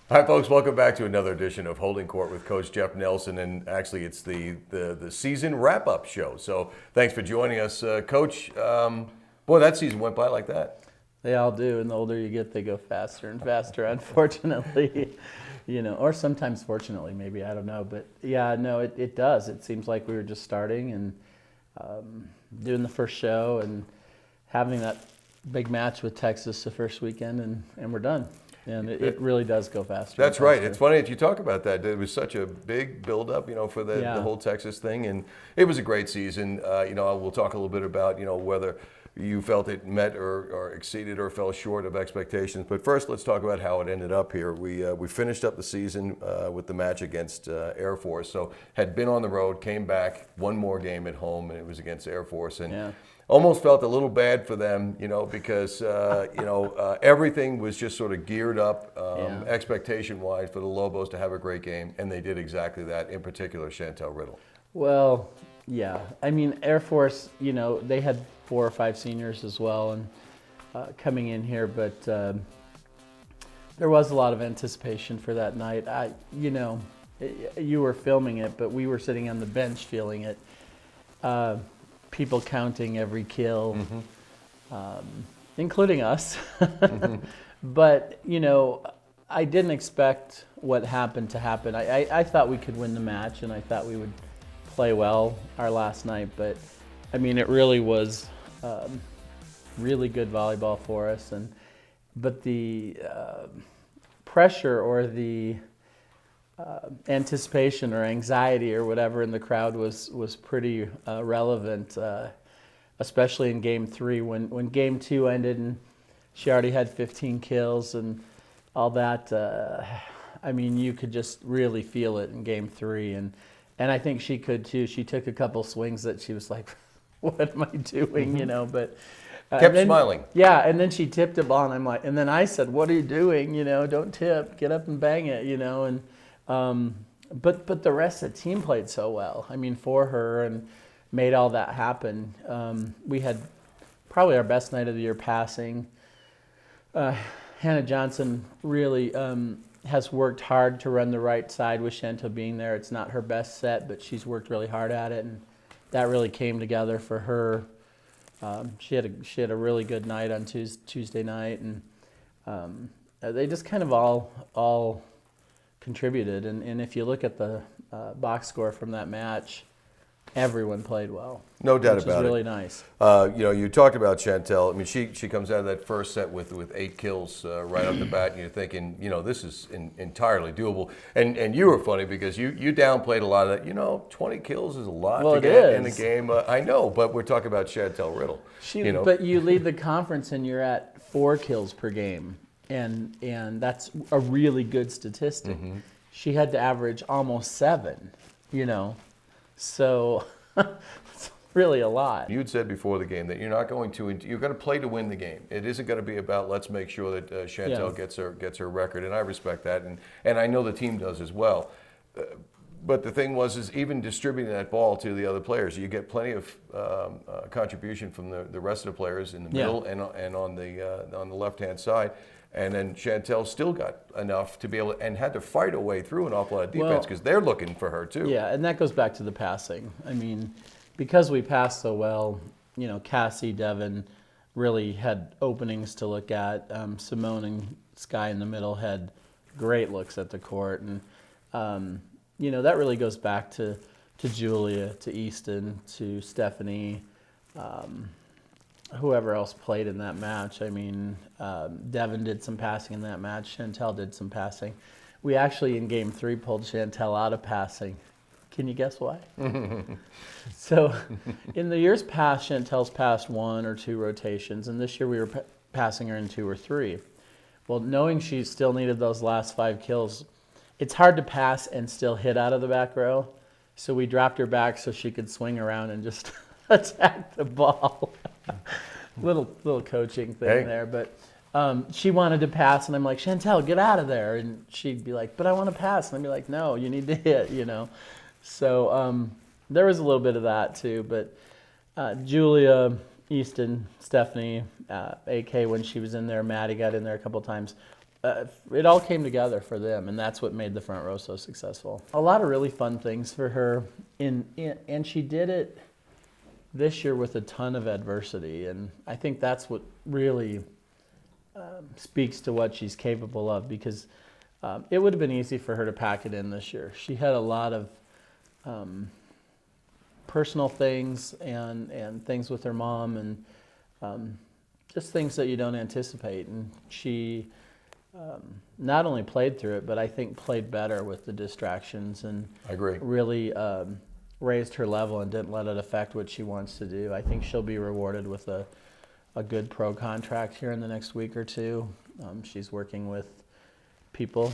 Hi, folks. Welcome back to another edition of Holding Court with Coach Jeff Nelson. And actually, it's the season wrap-up show. So thanks for joining us, Coach. Boy, that season went by like that. They all do, and the older you get, they go faster and faster, unfortunately. Or sometimes fortunately, maybe, I don't know. But yeah, no, it does. It seems like we were just starting and doing the first show and having that big match with Texas the first weekend, and we're done. And it really does go faster. That's right. It's funny that you talk about that. It was such a big build-up, for the whole Texas thing, and it was a great season. We'll talk a little bit about, whether you felt it met or exceeded or fell short of expectations. But first, let's talk about how it ended up here. We finished up the season with the match against Air Force. So had been on the road, came back, one more game at home, and it was against Air Force. And almost felt a little bad for them, because everything was just sort of geared up expectation-wise for the Lobos to have a great game, and they did exactly that. In particular, Chantale Riddle. Well, yeah. I mean, Air Force, they had 4 or 5 seniors as well, and coming in here, but there was a lot of anticipation for that night. You were filming it, but we were sitting on the bench feeling it. People counting every kill, including us. But, I didn't expect what happened to happen. I thought we could win the match, and I thought we would play well our last night. But, I mean, it really was really good volleyball for us. But the pressure or the anticipation or anxiety or whatever in the crowd was pretty relevant, especially in Game 3 when Game 2 ended and she already had 15 kills and all that. I mean, you could just really feel it in Game 3, and I think she could too. She took a couple swings that she was like, "What am I doing?" But kept smiling. Yeah, and then she tipped a ball, and I'm like, and then I said, "What are you doing? Don't tip. Get up and bang it." And but the rest of the team played so well. I mean, for her, and made all that happen. We had probably our best night of the year passing. Hannah Johnson really has worked hard to run the right side with Chantale being there. It's not her best set, but she's worked really hard at it, and that really came together for her. She had a really good night on Tuesday night, and they just kind of all contributed. And if you look at the box score from that match, everyone played well. No doubt about it. Which is really nice. You talked about Chantale. I mean, she comes out of that first set with 8 kills right off the bat, and you're thinking, this is entirely doable. And you were funny because you downplayed a lot of that. 20 kills is a lot to get in the game. I know, but we're talking about Chantale Riddle. But you lead the conference and you're at 4 kills per game. And that's a really good statistic. Mm-hmm. She had to average almost 7, so it's really a lot. You'd said before the game that you're going to play to win the game. It isn't going to be about let's make sure that Chantale gets her record, and I respect that, and I know the team does as well. But the thing is even distributing that ball to the other players, you get plenty of contribution from the rest of the players in the middle and on the left-hand side. And then Chantale still got enough to be able and had to fight her way through an awful lot of defense because they're looking for her too. Yeah, and that goes back to the passing. I mean, because we passed so well, Cassie, Devin really had openings to look at. Simone and Sky in the middle had great looks at the court. And, that really goes back to Julia, to Easton, to Stephanie, whoever else played in that match. I mean, Devin did some passing in that match. Chantale did some passing. We actually, in Game 3, pulled Chantale out of passing. Can you guess why? So, in the years past, Chantale's passed 1 or 2 rotations, and this year we were passing her in 2 or 3. Well, knowing she still needed those last 5 kills, it's hard to pass and still hit out of the back row. So we dropped her back so she could swing around and just attack the ball. little coaching thing there, but she wanted to pass, and I'm like, Chantale, get out of there, and she'd be like, but I want to pass, and I'd be like, no, you need to hit, So there was a little bit of that too, but Julia, Easton, Stephanie, AK when she was in there, Maddie got in there a couple times. it all came together for them, and that's what made the front row so successful. A lot of really fun things for her, and she did it this year with a ton of adversity, and I think that's what really speaks to what she's capable of, because it would have been easy for her to pack it in this year. She had a lot of personal things and things with her mom, and just things that you don't anticipate, and she not only played through it, but I think played better with the distractions, and I agree. Really raised her level and didn't let it affect what she wants to do. I think she'll be rewarded with a good pro contract here in the next week or two. She's working with people.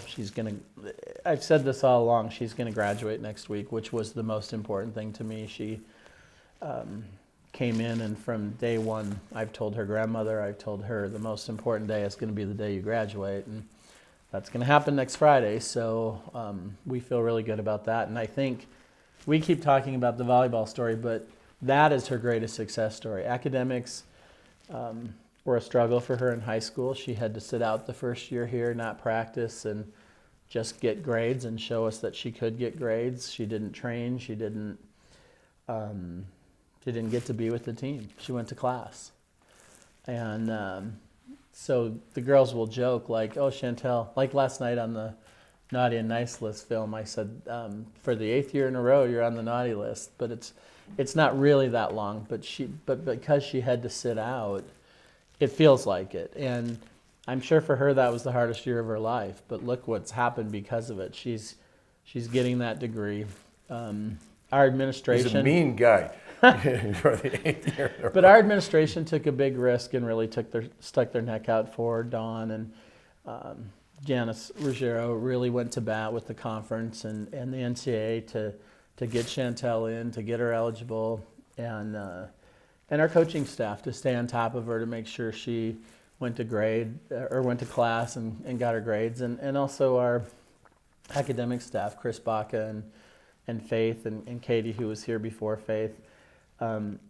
I've said this all along, she's gonna graduate next week, which was the most important thing to me. She came in, and from day one, I've told her grandmother, I've told her the most important day is gonna be the day you graduate, and that's gonna happen next Friday, so we feel really good about that. And I think we keep talking about the volleyball story, but that is her greatest success story. Academics were a struggle for her in high school. She had to sit out the first year here, not practice, and just get grades and show us that she could get grades. She didn't train. She didn't get to be with the team. She went to class. And so the girls will joke like, oh, Chantale, like last night on the Naughty and Nice list film, I said, for the 8th year in a row, you're on the naughty list. But it's not really that long, but because she had to sit out, it feels like it. And I'm sure for her that was the hardest year of her life, but look what's happened because of it. She's getting that degree. Our administration... He's a mean guy. For the 8th year in a But row. our administration took a big risk and really stuck their neck out for Dawn, and Janice Ruggiero really went to bat with the conference and the NCAA to get Chantale in, to get her eligible, and our coaching staff to stay on top of her to make sure she went to class and got her grades, and also our academic staff, Chris Baca and Faith and Katie, who was here before Faith.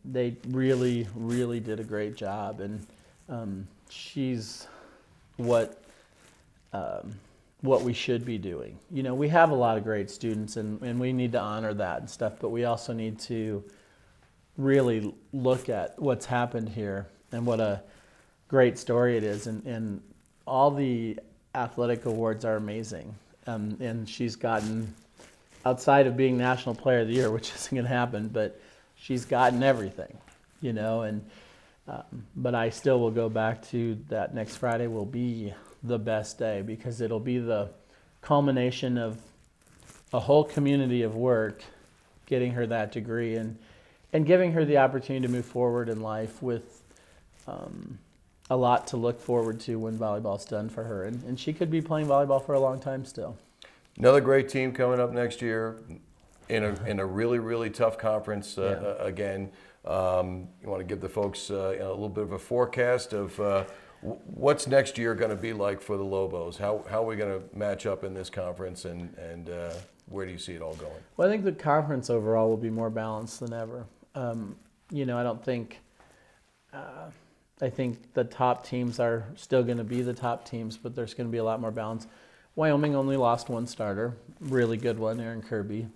They really, really did a great job, and she's what we should be doing. You know, we have a lot of great students, and we need to honor that and stuff, but we also need to really look at what's happened here and what a great story it is, and all the athletic awards are amazing, and she's gotten, outside of being National Player of the Year, which isn't going to happen, but she's gotten everything, you know, and but I still will go back to that next Friday will be the best day, because it'll be the culmination of a whole community of work getting her that degree and giving her the opportunity to move forward in life with a lot to look forward to when volleyball's done for her. And she could be playing volleyball for a long time still. Another great team coming up next year in a really, really tough conference again. You want to give the folks a little bit of a forecast of what's next year going to be like for the Lobos? How are we going to match up in this conference, and where do you see it all going? Well, I think the conference overall will be more balanced than ever. You know, I don't think I think the top teams are still going to be the top teams, but there's going to be a lot more balance. Wyoming only lost one starter, really good one, Aaron Kirby.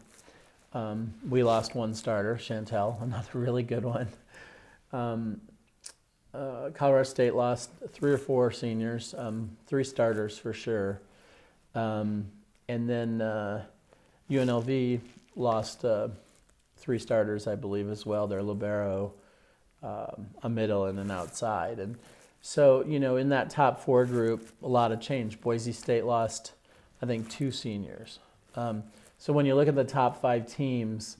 We lost one starter, Chantale, another really good one. Colorado State lost 3 or 4 seniors, 3 starters for sure. And then UNLV lost 3 starters, I believe, as well. They're libero, a middle, and an outside. And so, you know, in that top 4 group, a lot of change. Boise State lost, I think, 2 seniors. So when you look at the top 5 teams,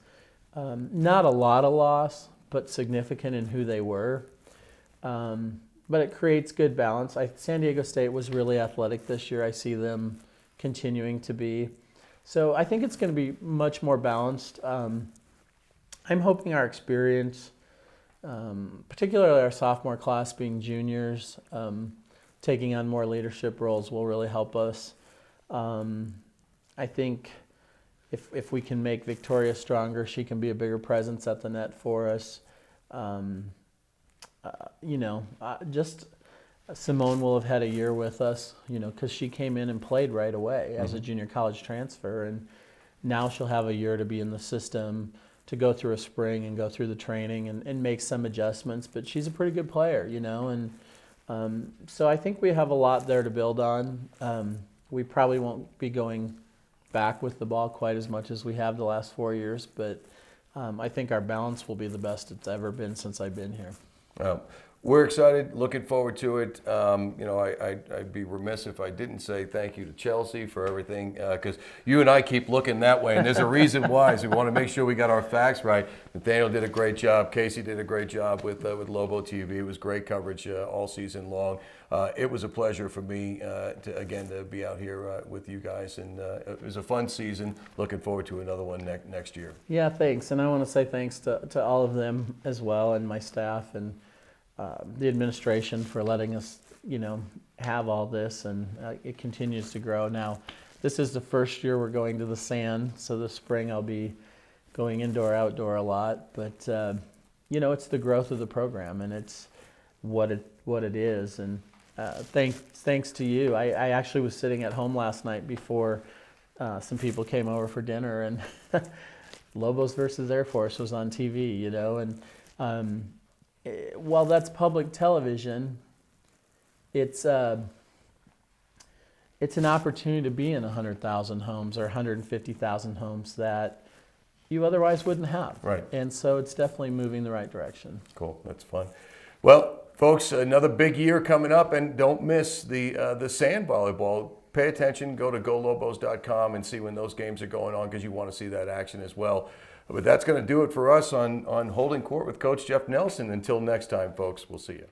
not a lot of loss, but significant in who they were. But it creates good balance. San Diego State was really athletic this year. I see them continuing to be. So I think it's going to be much more balanced. I'm hoping our experience, particularly our sophomore class being juniors, taking on more leadership roles will really help us. I think if we can make Victoria stronger, she can be a bigger presence at the net for us. You know, just Simone will have had a year with us, because she came in and played right away as a junior college transfer, and now she'll have a year to be in the system, to go through a spring and go through the training and make some adjustments. But she's a pretty good player, and so I think we have a lot there to build on. We probably won't be going back with the ball quite as much as we have the last 4 years, but I think our balance will be the best it's ever been since I've been here. We're excited, looking forward to it. I'd be remiss if I didn't say thank you to Chelsea for everything, because you and I keep looking that way, and there's a reason why. So we want to make sure we got our facts right. Nathaniel did a great job. Casey did a great job with Lobo TV. It was great coverage all season long. It was a pleasure for me to be out here with you guys, and it was a fun season. Looking forward to another one next year. Yeah, thanks, and I want to say thanks to all of them as well, and my staff and the administration for letting us, have all this, and it continues to grow. Now, this is the first year we're going to the sand, so this spring I'll be going indoor, outdoor a lot. But it's the growth of the program, and it's what it is. And thanks to you. I actually was sitting at home last night before some people came over for dinner, and Lobos versus Air Force was on TV, and while that's public television, it's an opportunity to be in 100,000 homes or 150,000 homes that you otherwise wouldn't have. Right. And so it's definitely moving the right direction. Cool. That's fun. Well, folks, another big year coming up, and don't miss the sand volleyball. Pay attention. Go to golobos.com and see when those games are going on, because you want to see that action as well. But that's going to do it for us on Holding Court with Coach Jeff Nelson. Until next time, folks, we'll see you.